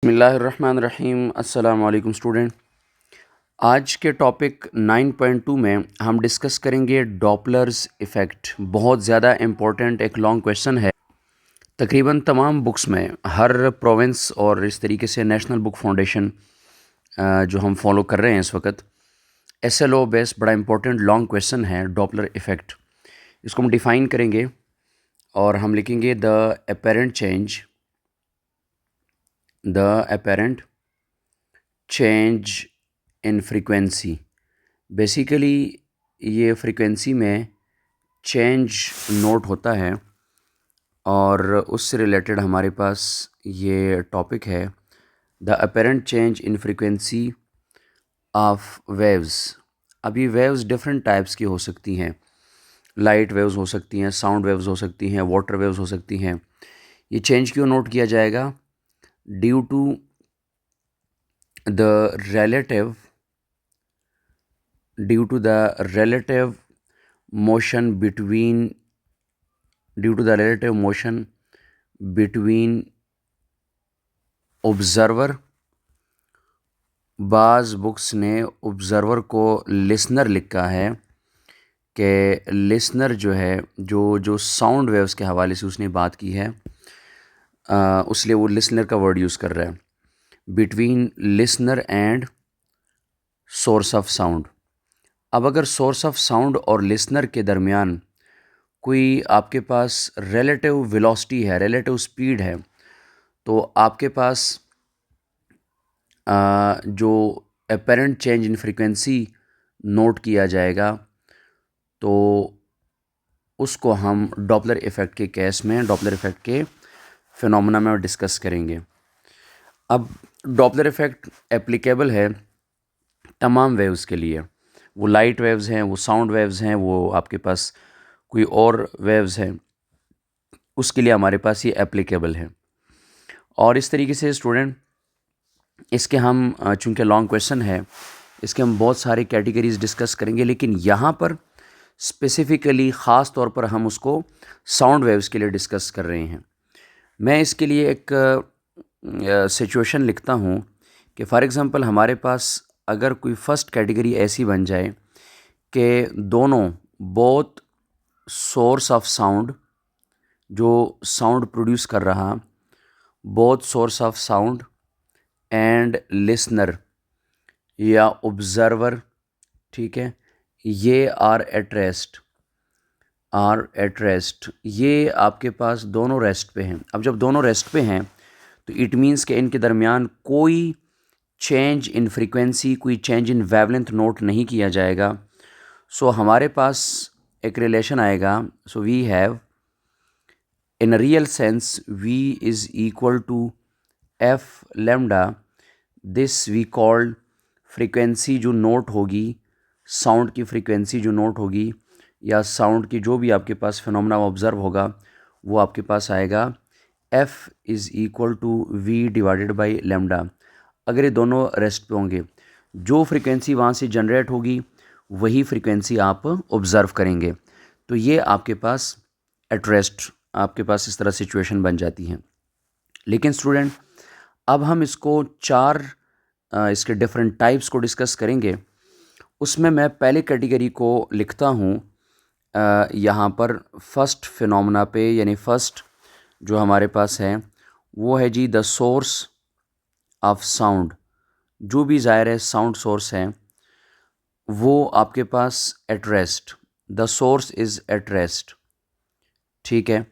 बिस्मिल्लाहिर्रहमानिर्रहीम। अस्सलाम वालेकुम स्टूडेंट। आज के टॉपिक 9.2 में हम डिस्कस करेंगे डॉपलर्स इफ़ेक्ट। बहुत ज़्यादा इम्पोर्टेंट एक लॉन्ग क्वेश्चन है। तकरीबन तमाम बुक्स में हर प्रोविंस और इस तरीके से नेशनल बुक फाउंडेशन जो हम फॉलो कर रहे हैं इस वक्त, SLO बेस्ड बड़ा इम्पोर्टेंट लॉन्ग क्वेश्चन है डॉपलर इफ़ेक्ट। इसको हम डिफ़ाइन करेंगे और हम लिखेंगे the apparent change in frequency. Basically ये फ्रीक्वेंसी में चेंज नोट होता है और उससे रिलेटेड हमारे पास ये टॉपिक है the apparent change in frequency of waves. अभी वेव्स डिफरेंट टाइप्स की हो सकती हैं। लाइट वेव्स हो सकती हैं, साउंड वेव्स हो सकती हैं, वाटर वेव्स हो सकती हैं। ये चेंज क्यों नोट किया जाएगा? Due to the relative due to the relative motion between observer. बाज़ बुक्स ने ऑब्ज़र्वर को लिसनर लिखा है कि लिसनर जो है जो साउंड वेव्स के हवाले से उसने बात की है, उसलिए वो लिसनर का वर्ड यूज़ कर रहा है। Between listener and source of sound. अब अगर सोर्स ऑफ साउंड और लिसनर के दरमियान कोई आपके पास रिलेटिव वेलोसिटी है, रिलेटिव स्पीड है, तो आपके पास जो apparent change in frequency note किया जाएगा, तो उसको हम डॉपलर इफ़ेक्ट के केस में, डॉपलर इफ़ेक्ट के फिनोमेना में डिस्कस करेंगे। अब डॉपलर इफ़ेक्ट एप्लीकेबल है तमाम वेव्स के लिए। वो लाइट वेव्स हैं, वो साउंड वेव्स हैं, वो आपके पास कोई और वेव्स हैं, उसके लिए हमारे पास ये एप्लीकेबल है। और इस तरीके से स्टूडेंट, इसके हम चूँकि लॉन्ग क्वेश्चन है, इसके हम बहुत सारी कैटेगरीज़ डिस्कस करेंगे, लेकिन यहाँ पर स्पेसिफ़िकली ख़ास तौर पर हम उसको साउंड वेव्स के लिए डिस्कस कर रहे हैं। मैं इसके लिए एक सिचुएशन लिखता हूँ कि फ़ॉर एग्ज़ाम्पल हमारे पास अगर कोई फ़र्स्ट कैटेगरी ऐसी बन जाए कि दोनों बोथ सोर्स ऑफ साउंड, जो साउंड प्रोड्यूस कर रहा, both source of sound and listener या ऑब्ज़र्वर, ठीक है, ये आर एट रेस्ट, ये आपके पास दोनों रेस्ट पे हैं। अब जब दोनों रेस्ट पे हैं तो इट मीन्स कि इनके दरमियान कोई चेंज इन फ्रीक्वेंसी, कोई चेंज इन वेवलेंथ नोट नहीं किया जाएगा। सो हमारे पास एक रिलेशन आएगा। So we have in real sense V is equal to F lambda. This we called frequency जो नोट होगी, साउंड की फ्रीक्वेंसी जो नोट होगी या साउंड की जो भी आपके पास फिनोमेना ऑब्ज़र्व होगा, वो आपके पास आएगा F is equal to V divided by lambda. अगर ये दोनों रेस्ट पे होंगे, जो फ्रीक्वेंसी वहाँ से जनरेट होगी वही फ्रीक्वेंसी आप ऑब्ज़र्व करेंगे। तो ये आपके पास एट रेस्ट, आपके पास इस तरह सिचुएशन बन जाती है। लेकिन स्टूडेंट, अब हम इसको चार इसके डिफरेंट टाइप्स को डिस्कस करेंगे। उसमें मैं पहले कैटेगरी को लिखता हूँ यहाँ पर फर्स्ट फिनोमेना पे, यानी फर्स्ट जो हमारे पास है वो है जी द सोर्स ऑफ साउंड। जो भी ज़ाहिर है साउंड सोर्स है वो आपके पास at rest, the source is at rest, ठीक है।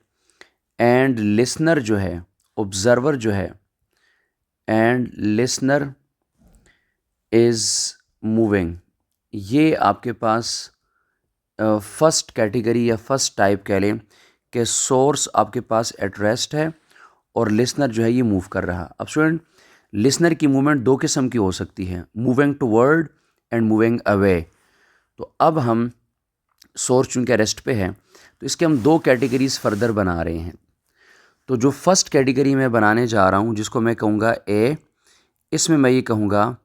एंड लिसनर जो है, ऑब्ज़र्वर जो है, एंड लिसनर इज़ मूविंग। ये आपके पास फर्स्ट कैटेगरी या फर्स्ट टाइप कह लें कि सोर्स आपके पास एट रेस्ट है और लिसनर जो है ये मूव कर रहा। अब स्टूडेंट, लिसनर की मूवमेंट दो किस्म की हो सकती है, moving toward and moving away. तो अब हम सोर्स चूँकि रेस्ट पे है तो इसके हम दो कैटेगरीज फर्दर बना रहे हैं। तो जो फर्स्ट कैटेगरी मैं बनाने जा रहा हूँ, जिसको मैं कहूँगा ए, इसमें मैं ये कहूँगा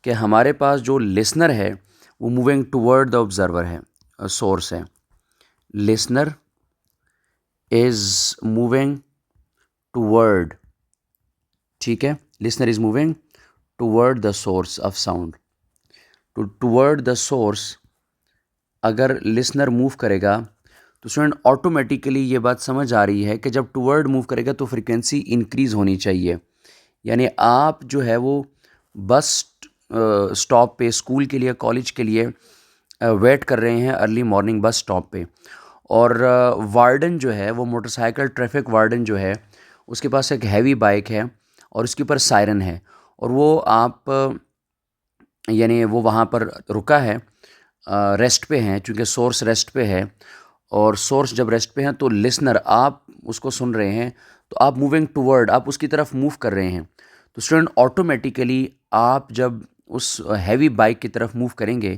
कि हमारे पास जो लिसनर है वो मूविंग टुवर्ड द ऑब्ज़र्वर है, सोर्स है। लिसनर इज़ मूविंग टुवर्ड, ठीक है, listener is moving toward the source of sound. Toward the source अगर लिसनर मूव करेगा तो स्टूडेंट ऑटोमेटिकली ये बात समझ आ रही है कि जब टूवर्ड मूव करेगा तो फ्रीक्वेंसी इंक्रीज़ होनी चाहिए। यानी आप जो है वो बस स्टॉप पे स्कूल के लिए, कॉलेज के लिए वेट कर रहे हैं अर्ली मॉर्निंग बस स्टॉप पे, और वार्डन जो है वो मोटरसाइकिल ट्रैफिक वार्डन जो है उसके पास एक हैवी बाइक है और उसके ऊपर सायरन है, और वो आप यानी वो वहाँ पर रुका है, रेस्ट पे हैं, चूँकि सोर्स रेस्ट पे है, और सोर्स जब रेस्ट पे हैं तो लिसनर आप उसको सुन रहे हैं, तो आप मूविंग टूवर्ड, आप उसकी तरफ मूव कर रहे हैं। तो स्टूडेंट ऑटोमेटिकली आप जब उस हैवी बाइक की तरफ मूव करेंगे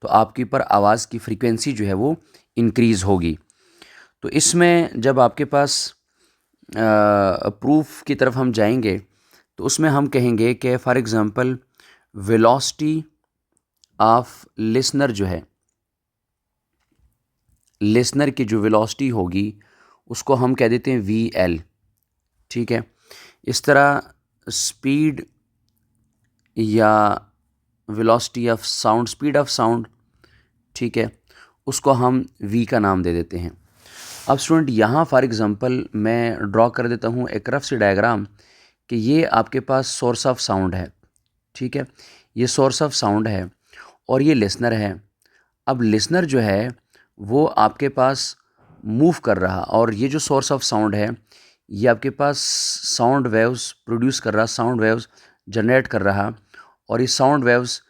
तो आपके ऊपर आवाज़ की फ्रीक्वेंसी जो है वो इंक्रीज़ होगी। तो इसमें जब आपके पास प्रूफ की तरफ हम जाएंगे तो उसमें हम कहेंगे कि for example velocity of listener जो है, लिसनर की जो वेलोसिटी होगी उसको हम कह देते हैं वी एल। ठीक है, इस तरह स्पीड या velocity of sound, speed of sound, ठीक है, उसको हम वी का नाम दे देते हैं। अब स्टूडेंट यहाँ फॉर एग्ज़ाम्पल मैं ड्रॉ कर देता हूँ एक रफ सी डायग्राम कि ये आपके पास सोर्स ऑफ साउंड है। ठीक है, ये सोर्स ऑफ साउंड है और ये लिसनर है। अब लिसनर जो है वो आपके पास मूव कर रहा, और ये जो सोर्स ऑफ साउंड है ये आपके पास साउंड वेव्स प्रोड्यूस कर रहा, साउंड वेव्स जनरेट कर रहा, और ये साउंड वेव्स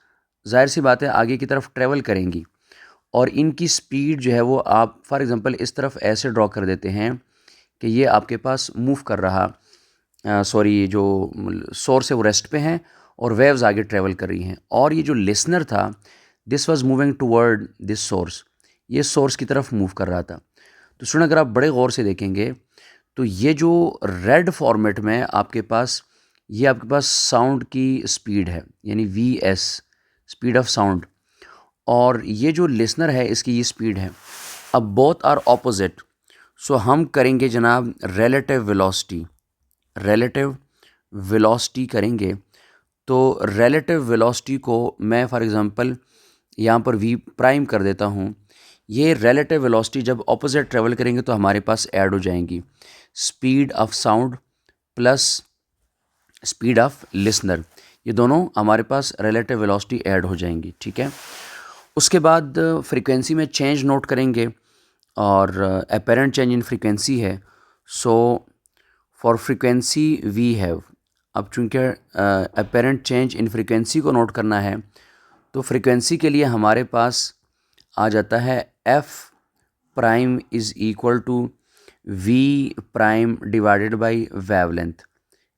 ज़ाहिर सी बात है आगे की तरफ ट्रेवल करेंगी, और इनकी स्पीड जो है वो आप फॉर एग्ज़ाम्पल इस तरफ ऐसे ड्रॉ कर देते हैं कि ये आपके पास मूव कर रहा, सॉरी जो सोर्स है वो रेस्ट पे हैं और वेव्स आगे ट्रेवल कर रही हैं, और ये जो लिसनर था this was moving toward this source, ये सोर्स की तरफ मूव कर रहा था। तो स्टूडेंट अगर आप बड़े गौर से देखेंगे तो ये जो रेड फॉर्मेट में आपके पास, ये आपके पास साउंड की स्पीड है यानी we s, speed of sound, और ये जो लिसनर है इसकी ये स्पीड है। अब बोथ आर ऑपोजिट, सो हम करेंगे जनाब रिलेटिव वेलोसिटी, रिलेटिव वेलोसिटी करेंगे। तो रिलेटिव वेलोसिटी को मैं फॉर एग्ज़ाम्पल यहाँ पर वी प्राइम कर देता हूँ। ये रिलेटिव वेलोसिटी जब ऑपोजिट ट्रेवल करेंगे तो हमारे पास ऐड हो जाएंगी speed of sound plus speed of listener, ये दोनों हमारे पास रिलेटिव वेलोसिटी ऐड हो जाएंगी। ठीक है, उसके बाद फ्रीक्वेंसी में चेंज नोट करेंगे, और अपेरेंट चेंज इन फ्रीक्वेंसी है। So for frequency we have, अब चूँकि अपेरेंट चेंज इन फ्रीक्वेंसी को नोट करना है तो फ्रीक्वेंसी के लिए हमारे पास आ जाता है F prime is equal to V prime divided by wavelength.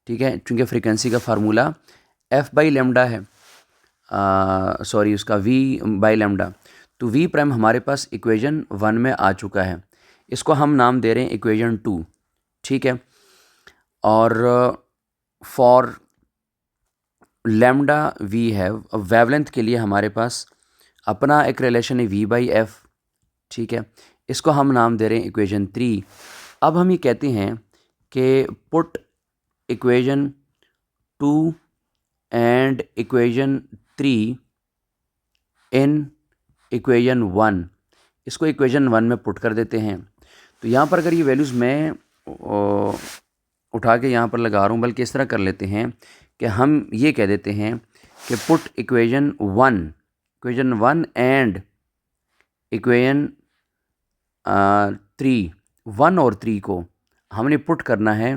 ठीक है, चूँकि फ्रीक्वेंसी का फार्मूला एफ बाई लेमडा है, सॉरी उसका वी बाई लेमडा, तो वी प्राइम हमारे पास इक्वेशन 1 में आ चुका है, इसको हम नाम दे रहे हैं इक्वेशन 2। ठीक है, और for lambda we have, wavelength के लिए हमारे पास अपना एक रिलेशन है वी बाई एफ। ठीक है, इसको हम नाम दे रहे हैं इक्वेशन 3। अब हम ये कहते हैं कि put equation 2 and equation 3 in equation 1, इसको इक्वेशन 1 में पुट कर देते हैं। तो यहाँ पर अगर ये वैल्यूज़ मैं उठा के यहाँ पर लगा रहा हूँ, बल्कि इस तरह कर लेते हैं कि हम ये कह देते हैं कि पुट इक्वेशन 1 एंड इक्वेशन 3, 1 और 3 को हमने पुट करना है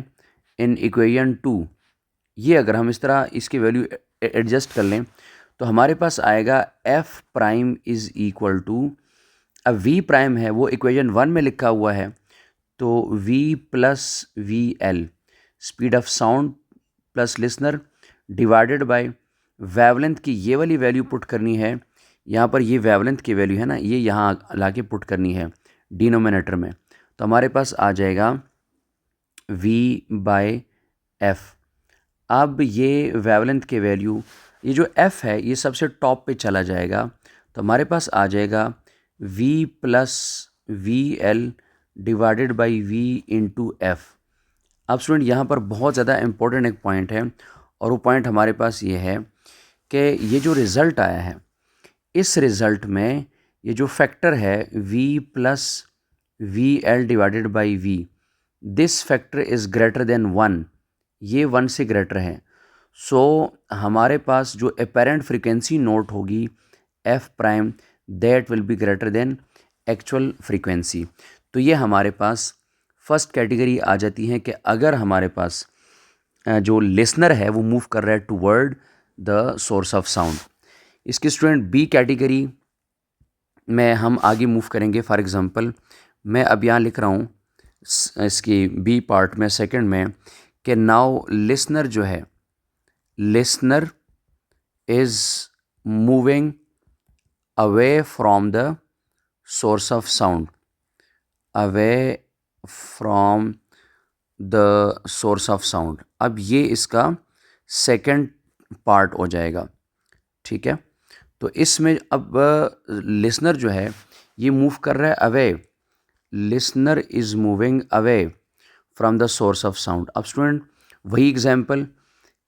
इन इक्वेशन 2। ये अगर हम इस तरह इसकी वैल्यू एडजस्ट कर लें तो हमारे पास आएगा F prime is equal to, अब वी प्राइम है वो इक्वेशन 1 में लिखा हुआ है, तो V plus V L, speed of sound plus listener divided by wavelength की ये वाली वैल्यू पुट करनी है। यहाँ पर ये वेवलेंथ की वैल्यू है ना, ये यहाँ ला के पुट करनी है डिनोमिनेटर में, तो हमारे पास आ जाएगा v बाय एफ। अब ये वेवलेंथ के वैल्यू, ये जो f है ये सबसे टॉप पे चला जाएगा, तो हमारे पास आ जाएगा v plus V L divided by v into F. अब स्टूडेंट यहाँ पर बहुत ज़्यादा इम्पोर्टेंट एक पॉइंट है, और वो पॉइंट हमारे पास ये है कि ये जो रिज़ल्ट आया है, इस रिज़ल्ट में ये जो फैक्टर है v plus V L divided by V, this factor is greater than 1, ये 1 से ग्रेटर है। सो हमारे पास जो अपेरेंट फ्रीक्वेंसी नोट होगी F prime, that will be greater than actual frequency. तो ये हमारे पास फर्स्ट कैटेगरी आ जाती है कि अगर हमारे पास जो लिसनर है वो मूव कर रहा है toward the source of sound. इसकी स्टूडेंट बी कैटेगरी में हम आगे मूव करेंगे। फॉर एग्ज़ाम्पल मैं अब यहाँ लिख रहा हूँ इसकी बी पार्ट में सेकंड में कि नाउ लिसनर जो है, listener is moving away from the source of sound, away from the source of sound. अब ये इसका सेकंड पार्ट हो जाएगा, ठीक है। तो इसमें अब लिसनर जो है ये मूव कर रहा है away, listener is moving away from the source of sound. अब स्टूडेंट वही एग्जांपल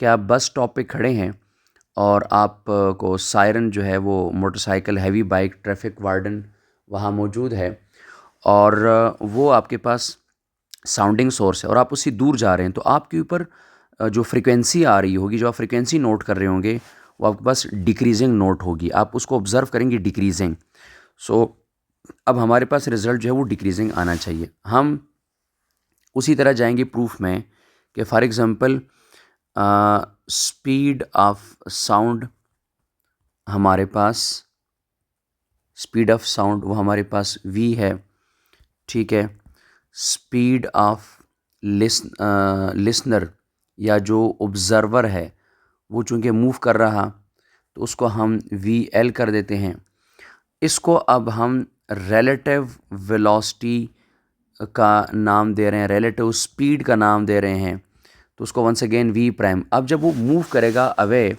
कि आप बस स्टॉप पे खड़े हैं और आप को सायरन जो है वो motorcycle, heavy bike, traffic warden वहाँ मौजूद है और वो आपके पास साउंडिंग सोर्स है और आप उससे दूर जा रहे हैं, तो आपके ऊपर जो फ्रीक्वेंसी आ रही होगी, जो आप फ्रीक्वेंसी नोट कर रहे होंगे वो आपके पास डिक्रीजिंग नोट होगी, आप उसको ऑब्ज़र्व करेंगे डिक्रीजिंग। सो अब हमारे पास रिज़ल्ट जो है वो डिक्रीजिंग आना चाहिए। हम उसी तरह जाएंगे प्रूफ में कि for example speed of sound, हमारे पास स्पीड ऑफ साउंड वो हमारे पास v है, ठीक है। स्पीड ऑफ लिसनर या जो ऑब्ज़र्वर है वो चूँकि मूव कर रहा तो उसको हम vl कर देते हैं। इसको अब हम रिलेटिव वेलोसिटी का नाम दे रहे हैं, रिलेटिव स्पीड का नाम दे रहे हैं, तो उसको वंस अगेन v प्राइम। अब जब वो मूव करेगा अवे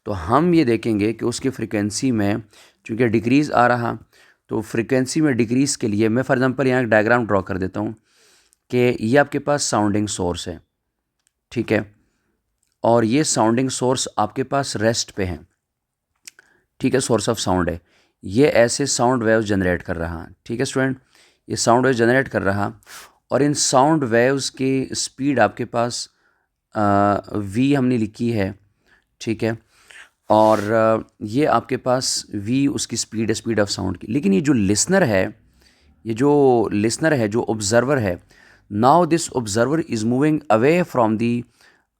तो हम ये देखेंगे कि उसकी फ्रीक्वेंसी में चूँकि डिक्रीज़ आ रहा, तो फ्रीक्वेंसी में डिक्रीज़ के लिए मैं फॉर एग्ज़ाम्पल यहाँ एक डायग्राम ड्रॉ कर देता हूँ कि ये आपके पास साउंडिंग सोर्स है, ठीक है, और ये साउंडिंग सोर्स आपके पास रेस्ट पे है, ठीक है, सोर्स ऑफ साउंड है। ये ऐसे साउंड वेव्स जनरेट कर रहा, ठीक है स्टूडेंट, ये साउंड वेव्स जनरेट कर रहा और इन साउंड वेव्स की स्पीड आपके पास v हमने लिखी है, ठीक है, और ये आपके पास v उसकी स्पीड है, स्पीड ऑफ साउंड की। लेकिन ये जो लिसनर है, ये जो लिसनर है, जो ऑब्ज़र्वर है, now this observer is moving away from the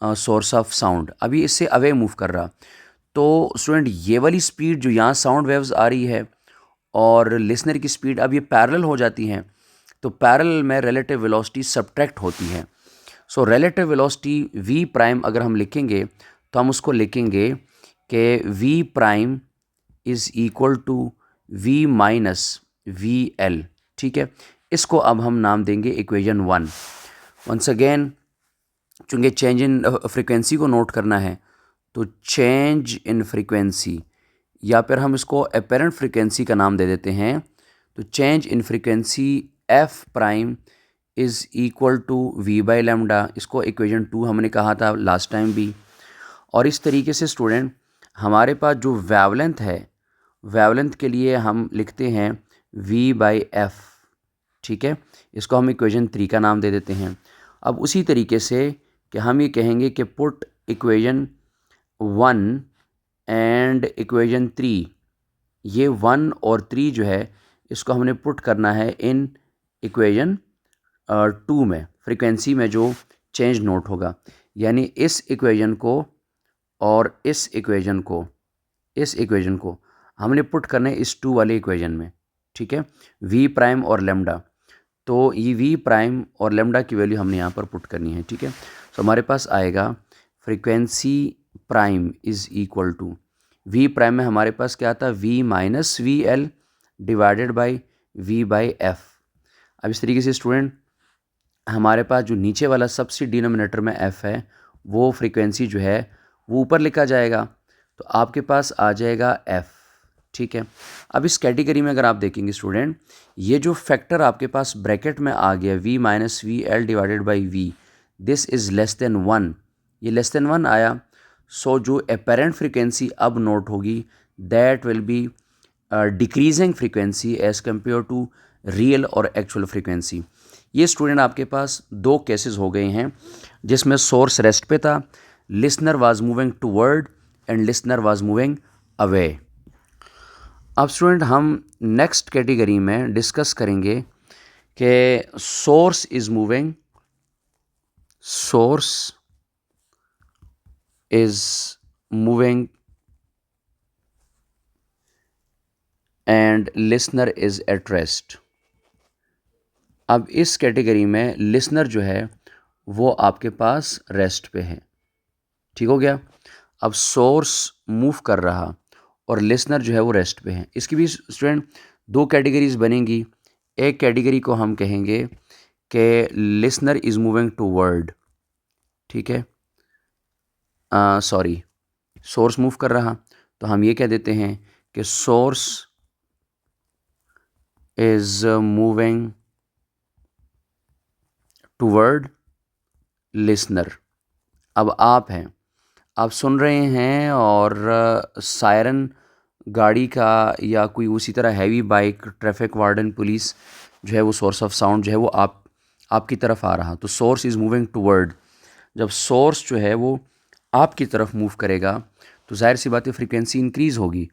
source of sound, अभी इससे अवे मूव कर रहा। तो स्टूडेंट ये वाली स्पीड जो यहाँ साउंड वेव्स आ रही है और लिसनर की स्पीड अब ये पैरेलल हो जाती हैं, तो पैरेलल में रिलेटिव वेलोसिटी सब्ट्रैक्ट होती है। So relative velocity v prime अगर हम लिखेंगे तो हम उसको लिखेंगे कि v prime is equal to v minus V L, ठीक है। इसको अब हम नाम देंगे इक्वेशन 1। वंस अगेन चूँकि चेंज इन फ्रीक्वेंसी को नोट करना है तो चेंज इन फ्रीक्वेंसी या फिर हम इसको अपेरेंट फ्रीक्वेंसी का नाम दे देते हैं, तो change in frequency f prime is equal to v by lambda, इसको इक्वेशन 2 हमने कहा था लास्ट टाइम भी। और इस तरीके से स्टूडेंट हमारे पास जो वेवलेंथ है, वेवलेंथ के लिए हम लिखते हैं v बाई एफ, ठीक है, इसको हम इक्वेशन 3 का नाम दे देते हैं। अब उसी तरीके से कि हम ये कहेंगे कि पुट इक्वेशन 1 एंड इक्वेशन 3, ये 1 और 3 जो है इसको हमने पुट करना है इन इक्वेशन 2 में, फ्रीक्वेंसी में जो चेंज नोट होगा, यानी इस इक्वेशन को और इस इक्वेशन को हमने पुट करना है इस 2 वाले इक्वेशन में, ठीक है, v प्राइम और लेमडा। तो ये v प्राइम और लेमडा की वैल्यू हमने यहाँ पर पुट करनी है, ठीक है। तो हमारे पास आएगा frequency prime is equal to v prime में हमारे पास क्या आता है v minus V L divided by v by F. अब इस तरीके से स्टूडेंट हमारे पास जो नीचे वाला सबसे डिनोमिनेटर में f है वो फ्रीक्वेंसी जो है वो ऊपर लिखा जाएगा, तो आपके पास आ जाएगा f, ठीक है। अब इस कैटेगरी में अगर आप देखेंगे स्टूडेंट, ये जो फैक्टर आपके पास ब्रैकेट में आ गया v minus V L divided by v, this is less than 1, ये लेस देन 1 आया, सो जो अपेरेंट फ्रीक्वेंसी अब नोट होगी that will be decreasing frequency as compare to real और एक्चुअल फ्रीक्वेंसी। ये स्टूडेंट आपके पास दो केसेस हो गए हैं जिसमें सोर्स रेस्ट पे था, listener was moving toward and listener was moving away. अब स्टूडेंट हम नेक्स्ट कैटेगरी में डिस्कस करेंगे कि source is moving and listener is at rest. अब इस कैटेगरी में लिसनर जो है वो आपके पास रेस्ट पे है, ठीक हो गया। अब सोर्स मूव कर रहा और लिसनर जो है वो रेस्ट पे है। इसकी भी स्टूडेंट दो कैटेगरीज बनेंगी। एक कैटेगरी को हम कहेंगे कि listener is moving toward, ठीक है, सॉरी, सोर्स मूव कर रहा तो हम ये कह देते हैं कि source is moving toward listener. अब आप हैं, आप सुन रहे हैं और सायरन गाड़ी का या कोई उसी तरह heavy bike, traffic warden, police जो है वो सोर्स ऑफ साउंड जो है वो आपकी तरफ आ रहा, तो सोर्स इज़ मूविंग टूवर्ड। जब सोर्स जो है वो आपकी तरफ मूव करेगा तो जाहिर सी बात है फ्रीक्वेंसी इंक्रीज़ होगी।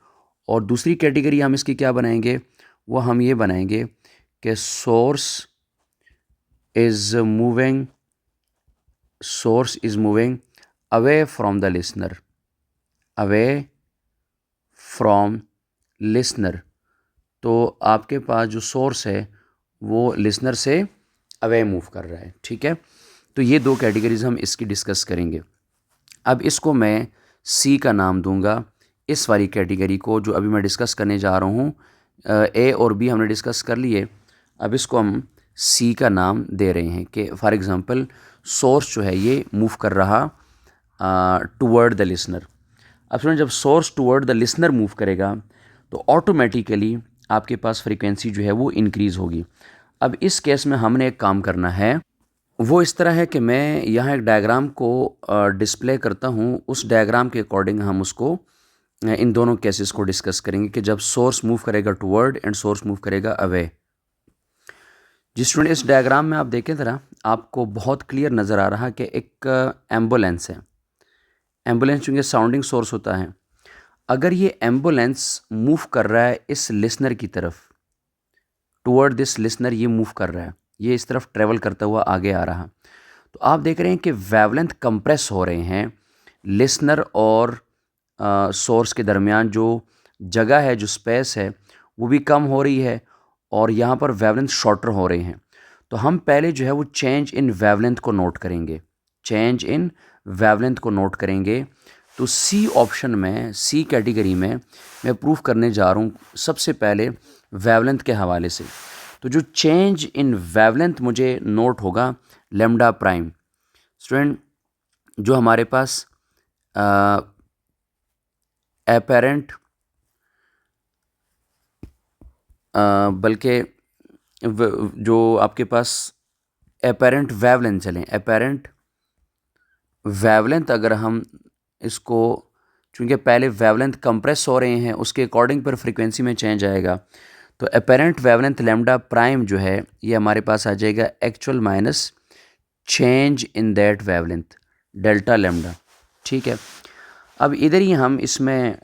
और दूसरी कैटेगरी हम इसकी क्या बनाएंगे, वो हम ये बनाएंगे कि source is moving away from the listener, away from listener. तो आपके पास जो सोर्स है वो लिसनर से अवे मूव कर रहा है, ठीक है। तो ये दो कैटेगरीज हम इसकी डिस्कस करेंगे। अब इसको मैं सी का नाम दूंगा, इस वाली कैटेगरी को जो अभी मैं डिस्कस करने जा रहा हूँ। ए और बी हमने डिस्कस कर लिए, अब इसको हम सी का नाम दे रहे हैं कि फॉर एग्ज़ाम्पल सोर्स जो है ये मूव कर रहा टूवर्ड द लिसनर। अब सुनिए, जब source toward the listener move करेगा तो ऑटोमेटिकली आपके पास फ्रीक्वेंसी जो है वो इंक्रीज़ होगी। अब इस केस में हमने एक काम करना है, वो इस तरह है कि मैं यहाँ एक डायग्राम को डिस्प्ले करता हूँ, उस डायग्राम के अकॉर्डिंग हम उसको इन दोनों केसेस को डिस्कस करेंगे कि जब सोर्स मूव करेगा टूवर्ड एंड सोर्स मूव करेगा अवे। जिस स्टूडेंट इस डायग्राम में आप देखें ज़रा, आपको बहुत क्लियर नज़र आ रहा कि एक एम्बुलेंस है। एम्बुलेंस चूँकि साउंडिंग सोर्स होता है, अगर ये एम्बुलेंस मूव कर रहा है इस लिसनर की तरफ, टूवर्ड दिस लिसनर ये मूव कर रहा है, ये इस तरफ ट्रेवल करता हुआ आगे आ रहा, तो आप देख रहे हैं कि वेवलेंथ कंप्रेस हो रहे हैं। लिसनर और सोर्स के दरमियान जो जगह है, जो स्पेस है, वो भी कम हो रही है और यहाँ पर वेवलेंथ शॉर्टर हो रहे हैं। तो हम पहले जो है वो चेंज इन वेवलेंथ को नोट करेंगे, चेंज इन वेवलेंथ को नोट करेंगे। तो सी ऑप्शन में, सी कैटेगरी में मैं प्रूफ करने जा रहा हूँ सबसे पहले वेवलेंथ के हवाले से। तो जो चेंज इन वेवलेंथ मुझे नोट होगा लेम्डा प्राइम। स्टूडेंट, जो हमारे पास एपेरेंट बल्कि जो आपके पास एपेरेंट वेवलेंथ चलें, एपेरेंट वेवलेंथ अगर हम इसको, चूँकि पहले वेवलेंथ कंप्रेस हो रहे हैं उसके अकॉर्डिंग पर फ्रीक्वेंसी में चेंज आएगा, तो एपेरेंट वेवलेंथ लेम्डा प्राइम जो है ये हमारे पास आ जाएगा actual minus change in that wavelength, delta lambda, ठीक है। अब इधर ही हम इसमें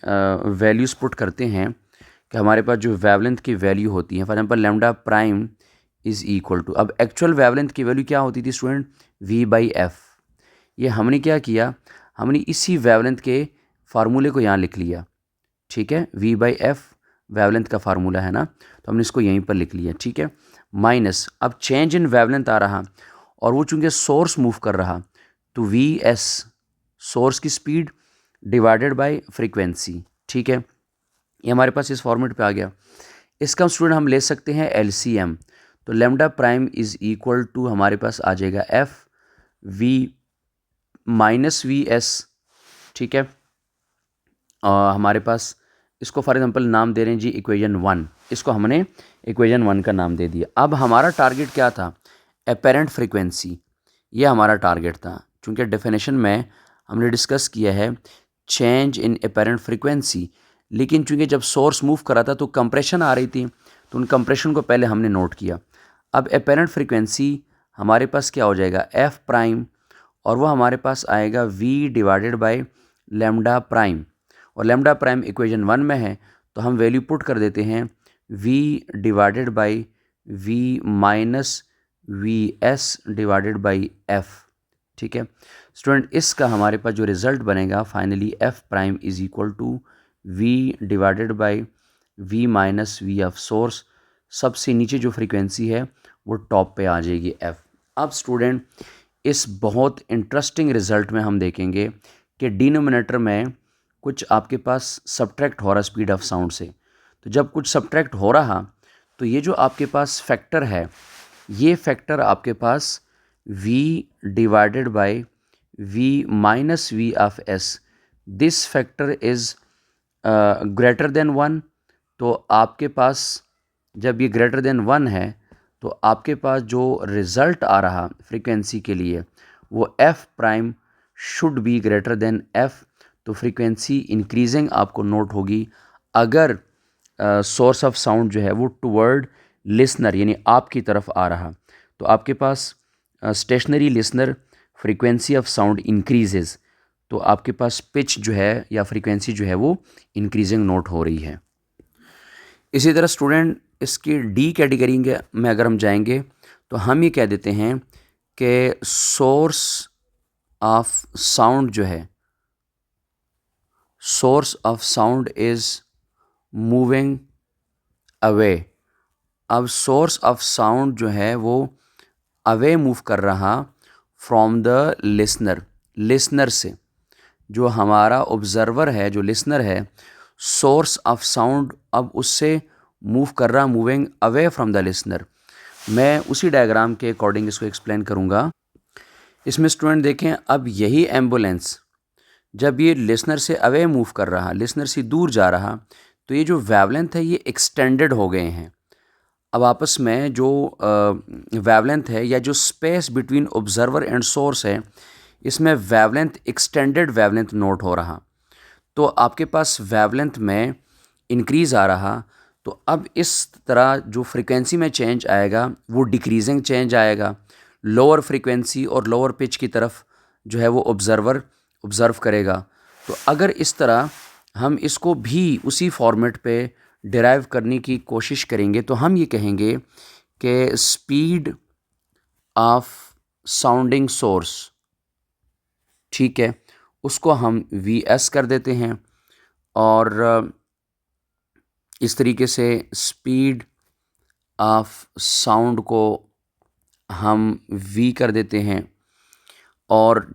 वैल्यूज़ पुट करते हैं कि हमारे पास जो वेवलेंथ की वैल्यू होती है, for example lambda prime is equal to, अब एक्चुअल वेवलेंथ की वैल्यू क्या होती थी स्टूडेंट, v/f। ये हमने क्या किया, हमने इसी वेवलेंथ के फार्मूले को यहाँ लिख लिया, ठीक है। v/f वेवलेंथ का फार्मूला है ना, तो हमने इसको यहीं पर लिख लिया, ठीक है। माइनस, अब चेंज इन वेवलेंथ आ रहा और वो चूँकि सोर्स मूव कर रहा, तो vs सोर्स की स्पीड डिवाइडेड बाय फ्रीक्वेंसी, ठीक है। ये हमारे पास इस फॉर्मेट पे आ गया। इसका स्टूडेंट हम ले सकते हैं LCM, तो lambda prime is equal to हमारे पास आ जाएगा f v माइनस vs, ठीक है। हमारे पास इसको फॉर एग्जांपल नाम दे रहे हैं जी इक्वेशन 1, इसको हमने इक्वेशन 1 का नाम दे दिया। अब हमारा टारगेट क्या था, एपेरेंट फ्रीक्वेंसी, ये हमारा टारगेट था। चूँकि डेफिनेशन में हमने डिस्कस किया है चेंज इन अपेरेंट फ्रीक्वेंसी, लेकिन चूंकि जब सोर्स मूव कर रहा था तो कंप्रेशन आ रही थी, तो उन कंप्रेशन को पहले हमने नोट किया। अब अपेरेंट फ्रीक्वेंसी हमारे पास क्या हो जाएगा, एफ प्राइम, और वो हमारे पास आएगा v divided by lambda prime, और लेमडा प्राइम इक्वेशन 1 में है, तो हम वैल्यू पुट कर देते हैं v divided by v minus v s divided by f. ठीक है स्टूडेंट, इसका हमारे पास जो रिज़ल्ट बनेगा finally f prime is equal to v divided by v minus v of source. सबसे नीचे जो फ्रीक्वेंसी है वो टॉप पे आ जाएगी एफ। अब स्टूडेंट इस बहुत इंटरेस्टिंग रिज़ल्ट में हम देखेंगे कि डिनोमिनेटर में कुछ आपके पास सब्ट्रैक्ट हो रहा स्पीड ऑफ साउंड से। तो जब कुछ सब्ट्रैक्ट हो रहा तो ये जो आपके पास फैक्टर है, ये फैक्टर आपके पास v divided by v minus v of s, this factor is greater than 1। तो आपके पास जब ये ग्रेटर देन 1 है तो आपके पास जो रिज़ल्ट आ रहा फ्रीक्वेंसी के लिए वो f prime should be greater than f। तो फ्रीक्वेंसी इंक्रीजिंग आपको नोट होगी अगर सोर्स ऑफ साउंड जो है वो टुवर्ड लिसनर यानी आपकी तरफ आ रहा। तो आपके पास stationary listener frequency of sound increases, तो आपके पास पिच जो है या फ्रीक्वेंसी जो है वो इंक्रीजिंग नोट हो रही है। इसी तरह स्टूडेंट इसकी डी कैटेगरी में अगर हम जाएंगे तो हम ये कह देते हैं कि सोर्स ऑफ साउंड जो है, source of sound is moving away. अब सोर्स ऑफ साउंड जो है वो अवे मूव कर रहा फ्रॉम द लिसनर, लिसनर से। जो हमारा ऑब्जर्वर है, जो लिसनर है, सोर्स ऑफ साउंड अब उससे मूव कर रहा, moving away from the listener. मैं उसी डायग्राम के अकॉर्डिंग इसको एक्सप्लेन करूँगा। इसमें स्टूडेंट देखें, अब यही एम्बुलेंस जब ये लिसनर से अवे मूव कर रहा, लिसनर से दूर जा रहा, तो ये जो वेवलेंथ है ये एक्सटेंडेड हो गए हैं। अब आपस में जो वेवलेंथ है या जो space between observer and source है, इसमें वेवलेंथ एक्सटेंडेड वेवलेंथ नोट हो रहा। तो आपके पास वेवलेंथ में इंक्रीज़ आ रहा, तो अब इस तरह जो फ्रीक्वेंसी में चेंज आएगा वो डिक्रीजिंग चेंज आएगा। लोअर फ्रीक्वेंसी और लोअर पिच की तरफ जो है वो ऑब्जर्वर ऑब्ज़र्व करेगा। तो अगर इस तरह हम इसको भी उसी फॉर्मेट पे डिराइव करने की कोशिश करेंगे तो हम ये कहेंगे कि स्पीड ऑफ साउंडिंग सोर्स, ठीक है, उसको हम वी एस कर देते हैं, और इस तरीके से स्पीड ऑफ साउंड को हम वी कर देते हैं, और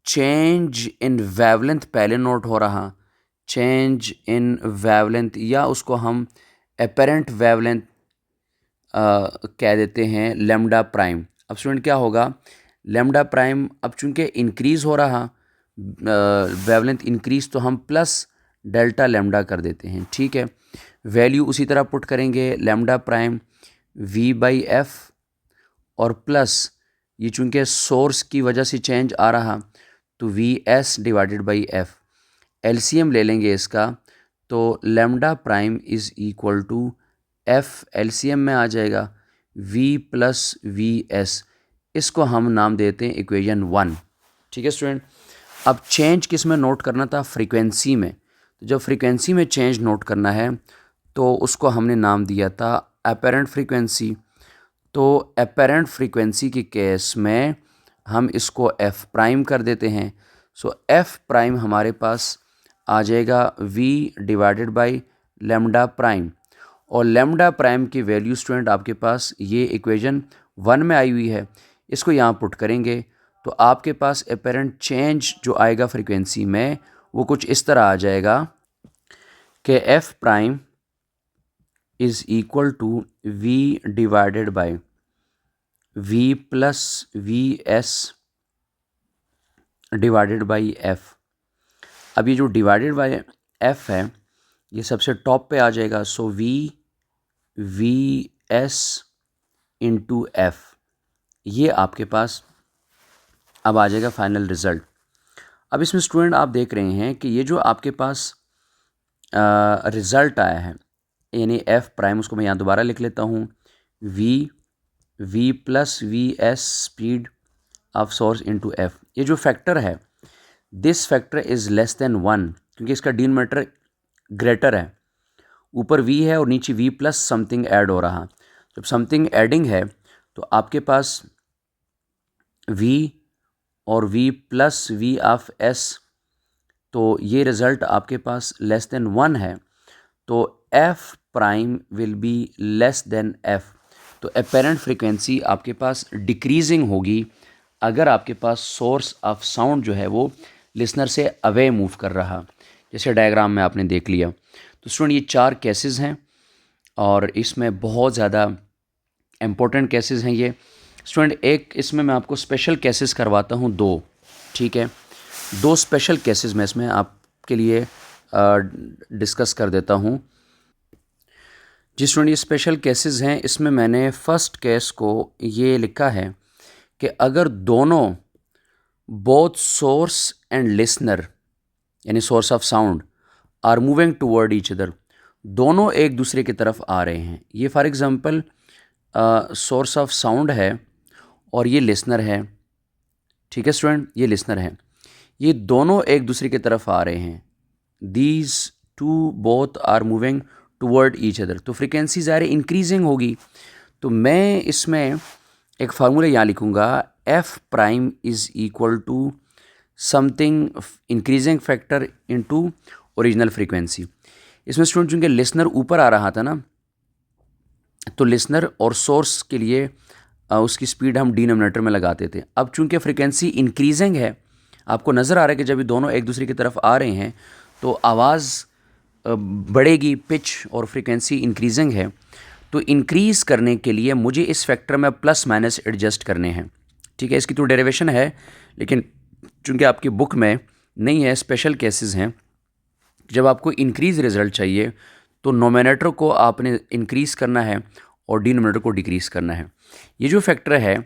चेंज इन वेवलेंथ पहले नोट हो रहा, चेंज इन वेवलेंथ या उसको हम एपेरेंट वेवलेंथ कह देते हैं लेमडा प्राइम। अब स्टूडेंट क्या होगा, लेमडा प्राइम अब चूंकि इंक्रीज़ हो रहा, वेवलेंथ इंक्रीज़, तो हम प्लस डेल्टा लेमडा कर देते हैं। ठीक है, वैल्यू उसी तरह पुट करेंगे, lambda prime v by f, और प्लस ये चूंकि सोर्स की वजह से चेंज आ रहा तो v s divided by f. LCM ले लेंगे इसका, तो lambda prime is equal to f, LCM में आ जाएगा वी प्लस वी एस। इसको हम नाम देते हैं इक्वेशन 1। ठीक है स्टूडेंट, अब चेंज किस में नोट करना था, फ्रीक्वेंसी में। तो जब फ्रीक्वेंसी में चेंज नोट करना है तो उसको हमने नाम दिया था अपेरेंट फ्रीक्वेंसी। तो अपेरेंट फ्रीक्वेंसी के केस में हम इसको एफ प्राइम कर देते हैं। सो एफ प्राइम हमारे पास आ जाएगा v divided by lambda prime, और लेमडा प्राइम की वैल्यू स्टूडेंट आपके पास ये इक्वेशन 1 में आई हुई है, इसको यहाँ पुट करेंगे तो आपके पास अपेरेंट चेंज जो आएगा फ्रीक्वेंसी में वो कुछ इस तरह आ जाएगा कि f prime is equal to v divided by v plus v s divided by F. अब ये जो डिवाइडेड बाई एफ है ये सबसे टॉप पे आ जाएगा, so V S into F, ये आपके पास अब आ जाएगा फाइनल रिज़ल्ट। अब इसमें स्टूडेंट आप देख रहे हैं कि ये जो आपके पास रिज़ल्ट आया है, यानी एफ प्राइम, उसको मैं यहाँ दोबारा लिख लेता हूँ, v plus v s speed of source into f. ये जो फैक्टर है, this factor is less than 1, क्योंकि इसका डिनोमिनेटर ग्रेटर है। ऊपर v है और नीचे v प्लस समथिंग ऐड हो रहा। जब समथिंग एडिंग है तो आपके पास v और v plus v of s, तो ये रिज़ल्ट आपके पास लेस देन 1 है, तो f prime will be less then f। तो अपेरेंट फ्रीक्वेंसी आपके पास डिक्रीजिंग होगी अगर आपके पास सोर्स ऑफ साउंड जो है वो लिसनर से अवे मूव कर रहा, जैसे डायग्राम में आपने देख लिया। तो स्टूडेंट ये 4 केसेस हैं और इसमें बहुत ज़्यादा इम्पोर्टेंट केसेस हैं ये। स्टूडेंट एक इसमें मैं आपको स्पेशल केसेस करवाता हूँ 2, ठीक है। 2 स्पेशल केसेस मैं इसमें आपके लिए डिस्कस कर देता हूँ। जी स्टूडेंट, ये स्पेशल केसेस हैं। इसमें मैंने फ़र्स्ट केस को ये लिखा है कि अगर दोनों बोथ सोर्स एंड लिसनर, यानी source of sound, are moving toward each other, दोनों एक दूसरे की तरफ आ रहे हैं। ये for example source of sound है और ये लिसनर है, ठीक है स्टूडेंट, ये लिसनर है। ये दोनों एक दूसरे की तरफ आ रहे हैं। These two both are moving toward each other, तो फ्रिक्वेंसी ज़ाहिर इंक्रीजिंग होगी। तो मैं इसमें एक फार्मूला यहाँ लिखूँगा, f prime is equal to something increasing factor into original frequency. इसमें स्टूडेंट चूँकि लिसनर ऊपर आ रहा था ना, तो लिसनर और सोर्स के लिए उसकी स्पीड हम डिनोमिनेटर में लगाते थे। अब चूँकि फ्रीक्वेंसी इंक्रीजिंग है, आपको नज़र आ रहा है कि जब ये दोनों एक दूसरे की तरफ आ रहे हैं तो आवाज़ बढ़ेगी, पिच और फ्रीक्वेंसी इंक्रीजिंग है। तो इंक्रीज़ करने के लिए मुझे इस फैक्टर में प्लस माइनस एडजस्ट करने हैं, ठीक है। इसकी तो डेरिवेशन है, लेकिन चूँकि आपकी बुक में नहीं है, स्पेशल केसेस हैं। जब आपको इंक्रीज़ रिज़ल्ट चाहिए तो नोमिनेटर को आपने इंक्रीज़ करना है और डिनोमिनेटर को डिक्रीज़ करना है। ये जो फैक्टर है,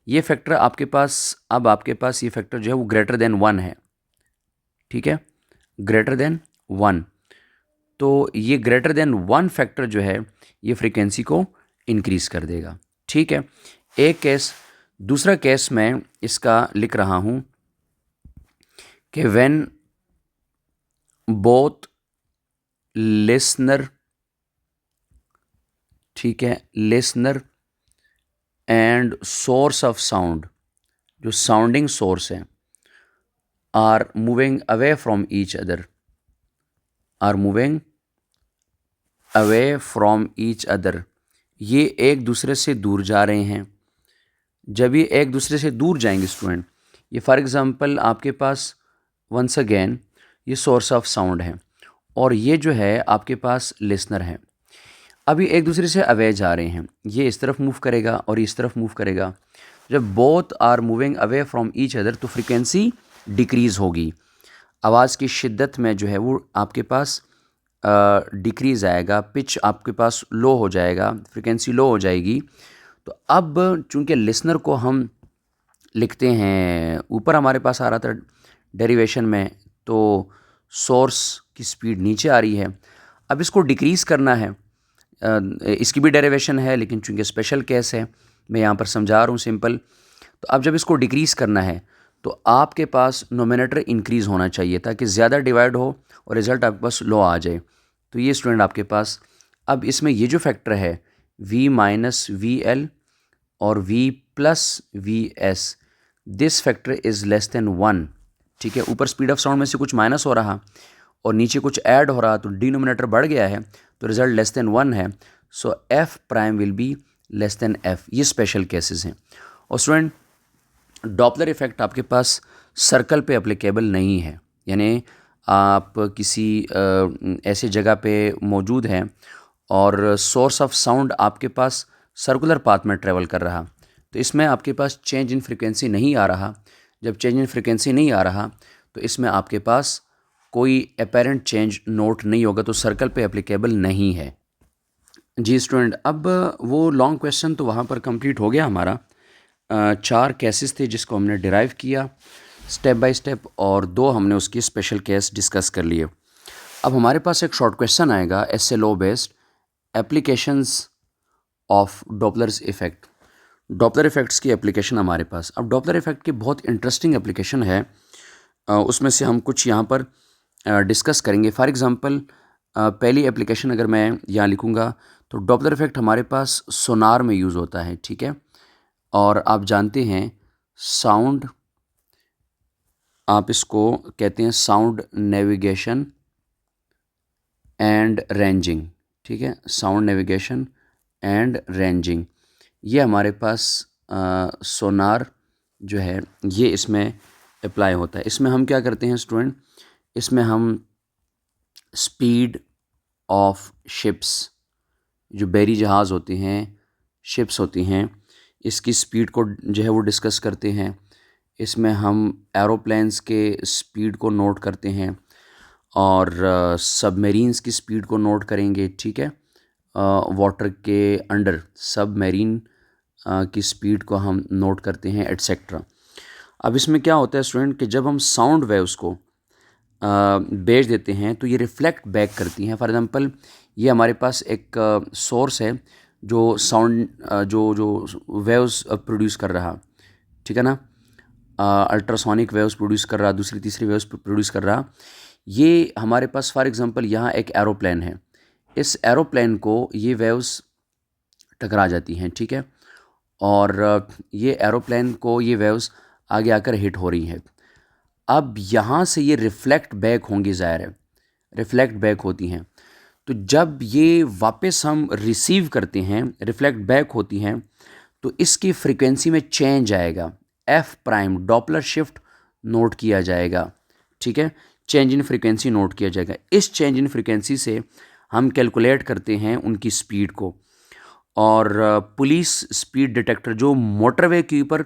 ये फैक्टर आपके पास, अब आपके पास ये फैक्टर जो है वो ग्रेटर देन 1 है, ठीक है, ग्रेटर देन 1। तो ये ग्रेटर देन 1 फैक्टर जो है ये फ्रीक्वेंसी को इंक्रीज़ कर देगा, ठीक है। एक केस। दूसरा केस मैं इसका लिख रहा हूँ कि व्हेन बोथ लिसनर, ठीक है, listener and source of sound, जो साउंडिंग सोर्स है, are moving away from each other, are moving away from each other, ये एक दूसरे से दूर जा रहे हैं। जब ये एक दूसरे से दूर जाएंगे स्टूडेंट, ये फॉर एग्ज़ाम्पल आपके पास वंस अगेन ये सोर्स ऑफ साउंड है और ये जो है आपके पास लिसनर है। अब ये एक दूसरे से अवे जा रहे हैं, ये इस तरफ मूव करेगा और इस तरफ मूव करेगा। जब both are moving away from each other तो फ्रीक्वेंसी डिक्रीज़ होगी, आवाज़ की शिद्दत में जो है वो आपके पास डिक्रीज़ आएगा, पिच आपके पास लो हो जाएगा, फ्रीक्वेंसी लो हो जाएगी। तो अब चूँकि लिसनर को हम लिखते हैं, ऊपर हमारे पास आ रहा था डेरिवेशन में, तो सोर्स की स्पीड नीचे आ रही है। अब इसको डिक्रीज़ करना है, इसकी भी डेरिवेशन है, लेकिन चूँकि स्पेशल केस है मैं यहाँ पर समझा रहा हूँ सिंपल। तो अब जब इसको डिक्रीज़ करना है तो आपके पास नोमिनेटर इंक्रीज़ होना चाहिए ताकि ज़्यादा डिवाइड हो और रिज़ल्ट आपके पास लो आ जाए। तो ये स्टूडेंट आपके पास, अब इसमें ये जो फैक्टर है v माइनस वी एल और v plus v S, this factor is less than 1, ठीक है। ऊपर स्पीड ऑफ साउंड में से कुछ माइनस हो रहा और नीचे कुछ ऐड हो रहा, तो डिनोमिनेटर बढ़ गया है, तो रिज़ल्ट लेस देन 1 है। So F prime will be less than F. ये स्पेशल केसेस हैं। और स्टूडेंट, डॉपलर इफ़ेक्ट आपके पास सर्कल पे एप्लीकेबल नहीं है, यानी आप किसी ऐसे जगह पे मौजूद हैं और सोर्स ऑफ साउंड आपके पास सर्कुलर पाथ में ट्रेवल कर रहा, तो इसमें आपके पास चेंज इन फ्रीक्वेंसी नहीं आ रहा। जब चेंज इन फ्रीक्वेंसी नहीं आ रहा तो इसमें आपके पास कोई अपेरेंट चेंज नोट नहीं होगा, तो सर्कल पे एप्लीकेबल नहीं है। जी स्टूडेंट, अब वो लॉन्ग क्वेश्चन तो वहाँ पर कंप्लीट हो गया हमारा। 4 केसेस थे जिसको हमने डिराइव किया। स्टेप बाय स्टेप, और 2 हमने उसकी स्पेशल केस डिस्कस कर लिए। अब हमारे पास एक शॉर्ट क्वेश्चन आएगा SLO based, applications of Doppler's effect. Doppler effects की एप्लीकेशन हमारे पास। अब डॉपलर इफ़ेक्ट की बहुत इंटरेस्टिंग एप्लीकेशन है, उसमें से हम कुछ यहाँ पर डिस्कस करेंगे। फॉर एग्ज़ाम्पल, पहली एप्लीकेशन अगर मैं यहाँ लिखूँगा तो डॉपलर इफ़ेक्ट हमारे पास सोनार में यूज़ होता है, ठीक है। और आप जानते हैं साउंड, आप इसको कहते हैं साउंड नेविगेशन एंड रेंजिंग, ठीक है। साउंड नेविगेशन एंड रेंजिंग, ये हमारे पास सोनार जो है ये इसमें अप्लाई होता है। इसमें हम क्या करते हैं स्टूडेंट, इसमें हम स्पीड ऑफ शिप्स, जो बहरी जहाज़ होते हैं, शिप्स होती हैं, इसकी स्पीड को जो है वो डिस्कस करते हैं। इसमें हम एरोप्लेन्स के स्पीड को नोट करते हैं और सबमरीन्स की स्पीड को नोट करेंगे, ठीक है। वाटर के अंडर सबमरीन की स्पीड को हम नोट करते हैं, एटसेट्रा। अब इसमें क्या होता है स्टूडेंट कि जब हम साउंड वेव्स को भेज देते हैं तो ये रिफ्लेक्ट बैक करती हैं। फॉर एग्ज़ाम्पल, ये हमारे पास एक सोर्स है जो साउंड जो जो वेव्स प्रोड्यूस कर रहा, ठीक है ना। अल्ट्रासोनिक वेव्स प्रोड्यूस कर रहा, दूसरी तीसरी वेव्स प्रोड्यूस कर रहा। ये हमारे पास फॉर एग्ज़ाम्पल यहाँ एक एरोप्लेन है, इस एरोप्लेन को ये वेव्स टकरा जाती हैं, ठीक है। और ये एरोप्लेन को ये वेव्स आगे आकर हिट हो रही हैं। अब यहाँ से ये रिफ़्लेक्ट बैक होंगी, ज़ाहिर है रिफ़्लेक्ट बैक होती हैं। तो जब ये वापस हम रिसीव करते हैं, रिफ़्लेक्ट बैक होती हैं, तो इसकी फ्रीक्वेंसी में चेंज आएगा, F prime Doppler shift note किया जाएगा, ठीक है। चेंज इन फ्रीक्वेंसी नोट किया जाएगा। इस चेंज इन फ्रीक्वेंसी से हम कैलकुलेट करते हैं उनकी स्पीड को। और पुलिस स्पीड डिटेक्टर जो मोटरवे के ऊपर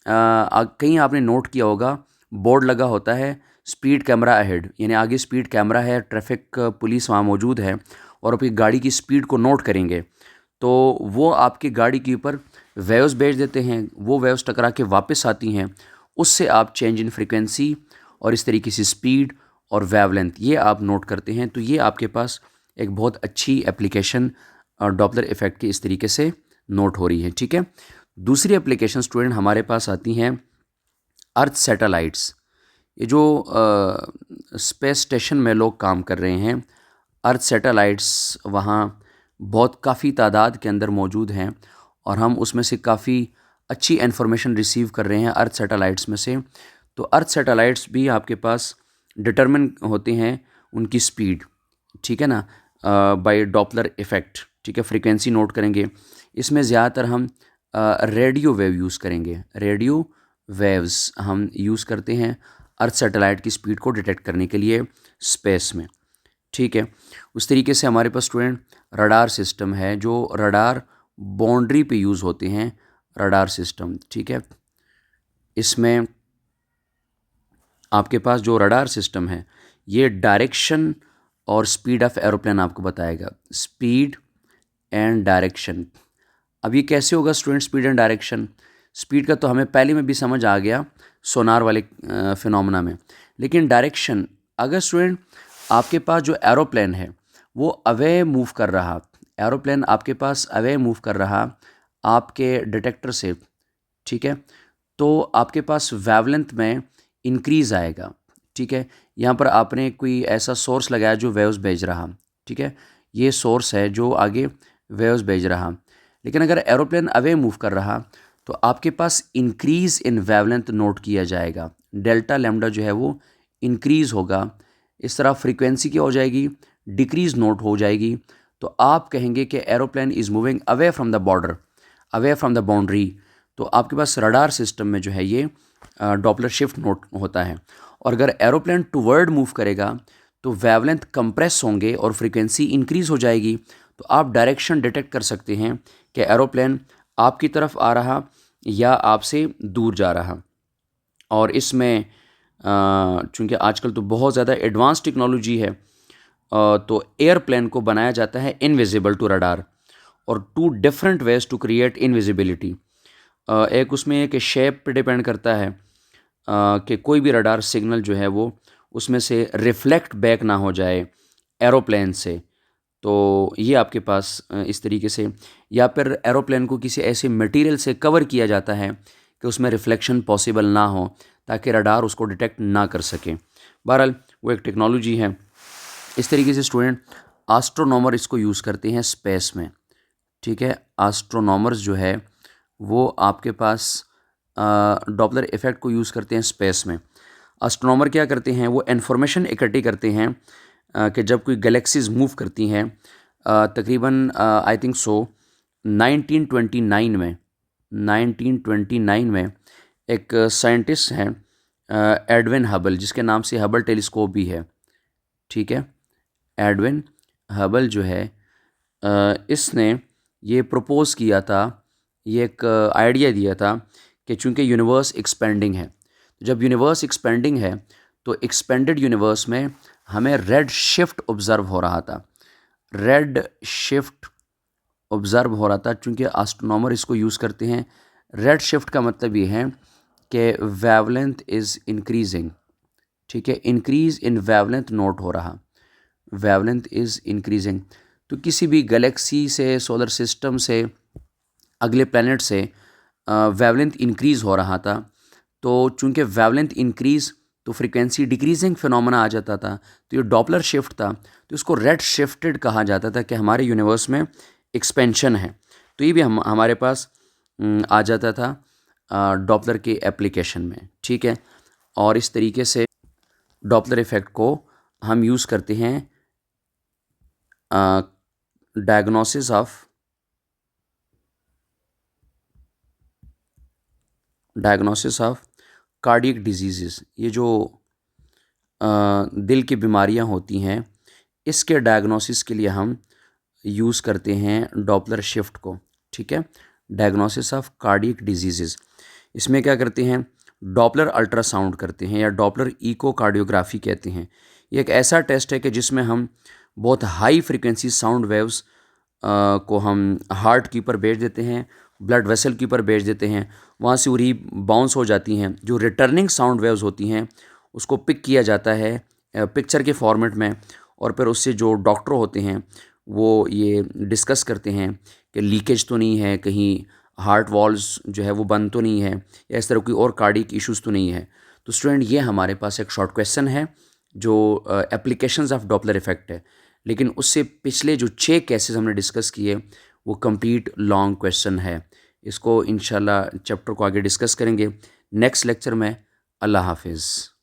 कहीं आपने नोट किया होगा, बोर्ड लगा होता है स्पीड कैमरा अहेड, यानी आगे स्पीड कैमरा है, ट्रैफिक पुलिस वहाँ मौजूद है और आपकी गाड़ी की स्पीड को नोट करेंगे तो वो आपकी गाड़ी के ऊपर वेव्स भेज देते हैं। वो वेव्स टकरा के वापस आती हैं, उससे आप चेंज इन फ्रीक्वेंसी और इस तरीके से स्पीड और वेवलेंथ ये आप नोट करते हैं। तो ये आपके पास एक बहुत अच्छी एप्लीकेशन डॉपलर इफ़ेक्ट की इस तरीके से नोट हो रही है, ठीक है। दूसरी एप्लीकेशन स्टूडेंट हमारे पास आती हैं अर्थ सैटेलाइट्स। ये जो स्पेस स्टेशन में लोग काम कर रहे हैं, अर्थ सैटेलाइट्स वहाँ बहुत काफ़ी तादाद के अंदर मौजूद हैं और हम उसमें से काफ़ी अच्छी इन्फॉर्मेशन रिसीव कर रहे हैं अर्थ सैटेलाइट्स में से। तो अर्थ सैटेलाइट्स भी आपके पास डिटरमिन होते हैं उनकी स्पीड, ठीक है ना, बाय डॉपलर इफ़ेक्ट, ठीक है। फ्रीक्वेंसी नोट करेंगे। इसमें ज़्यादातर हम रेडियो वेव यूज़ करेंगे, रेडियो वेव्स हम यूज़ करते हैं अर्थ सैटेलाइट की स्पीड को डिटेक्ट करने के लिए स्पेस में, ठीक है। उस तरीके से हमारे पास स्टूडेंट रडार सिस्टम है, जो रडार बाउंड्री पे यूज़ होते हैं, रडार सिस्टम, ठीक है। इसमें आपके पास जो रडार सिस्टम है ये डायरेक्शन और स्पीड ऑफ एरोप्लेन आपको बताएगा, स्पीड एंड डायरेक्शन। अब ये कैसे होगा student, speed and direction? Speed का तो हमें पहले में भी समझ आ गया सोनार वाले फिनोमेना में, लेकिन डायरेक्शन, अगर स्टूडेंट आपके पास जो एरोप्लेन है वो अवे मूव कर रहा, एरोप्लेन आपके पास अवे मूव कर रहा आपके डिटेक्टर से, ठीक है, तो आपके पास वेवलेंथ में इंक्रीज़ आएगा, ठीक है। यहाँ पर आपने कोई ऐसा सोर्स लगाया जो वेव्स भेज रहा, ठीक है, ये सोर्स है जो आगे वेव्स भेज रहा। लेकिन अगर एरोप्लेन अवे मूव कर रहा तो आपके पास इंक्रीज़ इन वेवलेंथ नोट किया जाएगा, डेल्टा लैम्डा जो है वो इंक्रीज़ होगा। इस तरह फ्रीक्वेंसी क्या हो जाएगी, डिक्रीज़ नोट हो जाएगी। तो आप कहेंगे कि aeroplane is moving away from the border, away from the boundary. तो आपके पास रडार सिस्टम में जो है ये डॉपलर शिफ्ट नोट होता है। और अगर एरोप्लेन टुवर्ड मूव करेगा तो वेवलेंथ कंप्रेस होंगे और फ्रीक्वेंसी इंक्रीज़ हो जाएगी। तो आप डायरेक्शन डिटेक्ट कर सकते हैं कि एरोप्लेन आपकी तरफ आ रहा या आपसे दूर जा रहा। और इसमें चूँकि आजकल तो बहुत ज़्यादा एडवांस टेक्नोलॉजी है, तो एयरप्लेन को बनाया जाता है इनविजिबल टू रडार और two different ways to create invisibility. एक उसमें एक शेप पे डिपेंड करता है, कि कोई भी रडार सिग्नल जो है वो उसमें से रिफ्लेक्ट बैक ना हो जाए एरोप्लेन से। तो ये आपके पास इस तरीके से, या फिर एरोप्लेन को किसी ऐसे मटेरियल से कवर किया जाता है कि उसमें रिफ्लेक्शन पॉसिबल ना हो, ताकि रडार उसको डिटेक्ट ना कर सके। बहरहाल वो एक टेक्नोलॉजी है। इस तरीके से स्टूडेंट एस्ट्रोनॉमर इसको यूज़ करते हैं स्पेस में। ठीक है, एस्ट्रोनॉमर्स जो है वो आपके पास डॉपलर इफ़ेक्ट को यूज़ करते हैं स्पेस में। एस्ट्रोनॉमर क्या करते हैं, वो इन्फॉर्मेशन इकट्ठी करते हैं कि जब कोई गैलेक्सीज मूव करती हैं, तकरीबन आई थिंक सो 1929 में एक साइंटिस्ट हैं एडविन हबल, जिसके नाम से हबल टेलीस्कोप भी है। ठीक है, एडविन हबल जो है इसने ये प्रपोज़ किया था, ये एक आइडिया दिया था कि चूँकि यूनिवर्स एक्सपेंडिंग है, जब यूनिवर्स एक्सपेंडिंग है तो एक्सपेंडेड यूनिवर्स में हमें रेड शिफ्ट ऑब्ज़र्व हो रहा था। रेड शिफ्ट ऑब्ज़र्व हो रहा था, चूँकि एस्ट्रोनॉमर इसको यूज़ करते हैं। रेड शिफ्ट का मतलब ये है कि वेवलेंथ इज़ इंक्रीजिंग। ठीक है, इंक्रीज़ इन वेवलेंथ नोट हो रहा, वेवलेंथ इज़ इंक्रीजिंग। तो किसी भी गैलेक्सी से, सोलर सिस्टम से, अगले प्लैनेट से वेवलेंथ इंक्रीज़ हो रहा था। तो चूँकि वेवलेंथ इंक्रीज़ तो फ्रीक्वेंसी डिक्रीजिंग फिनोमेना आ जाता था। तो ये डॉपलर शिफ्ट था, तो इसको रेड शिफ्टेड कहा जाता था कि हमारे यूनिवर्स में एक्सपेंशन है। तो ये भी हमारे पास आ जाता था डॉपलर के एप्लीकेशन में। ठीक है, और इस तरीके से डॉपलर इफ़ेक्ट को हम यूज़ करते हैं डायग्नोसिस ऑफ कार्डियक डिजीज़। ये जो दिल की बीमारियां होती हैं, इसके डायग्नोसिस के लिए हम यूज़ करते हैं डॉपलर शिफ्ट को। ठीक है, डायग्नोसिस ऑफ कार्डियक डिजीज़, इसमें क्या करते हैं, डॉपलर अल्ट्रासाउंड करते हैं या डॉपलर इकोकार्डियोग्राफी कहते हैं। ये एक ऐसा टेस्ट है कि जिसमें हम बहुत हाई फ्रीक्वेंसी साउंड वेव्स को हम हार्ट के ऊपर भेज देते हैं, ब्लड वेसल के ऊपर भेज देते हैं, वहाँ से उरी बाउंस हो जाती हैं। जो रिटर्निंग साउंड वेव्स होती हैं उसको पिक किया जाता है पिक्चर के फॉर्मेट में, और फिर उससे जो डॉक्टर होते हैं वो ये डिस्कस करते हैं कि लीकेज तो नहीं है, कहीं हार्ट वॉल्स जो है वो बंद तो नहीं है, या इस तरह कोई और कार्डियक इश्यूज़ तो नहीं है। तो स्टूडेंट ये हमारे पास एक शॉर्ट क्वेश्चन है जो एप्लीकेशंस ऑफ डॉपलर इफ़ेक्ट है, लेकिन उससे पिछले जो 6 केसेस हमने डिस्कस किए वो कंप्लीट लॉन्ग क्वेश्चन है। इसको इंशाल्लाह चैप्टर को आगे डिस्कस करेंगे नेक्स्ट लेक्चर में। अल्लाह हाफिज़।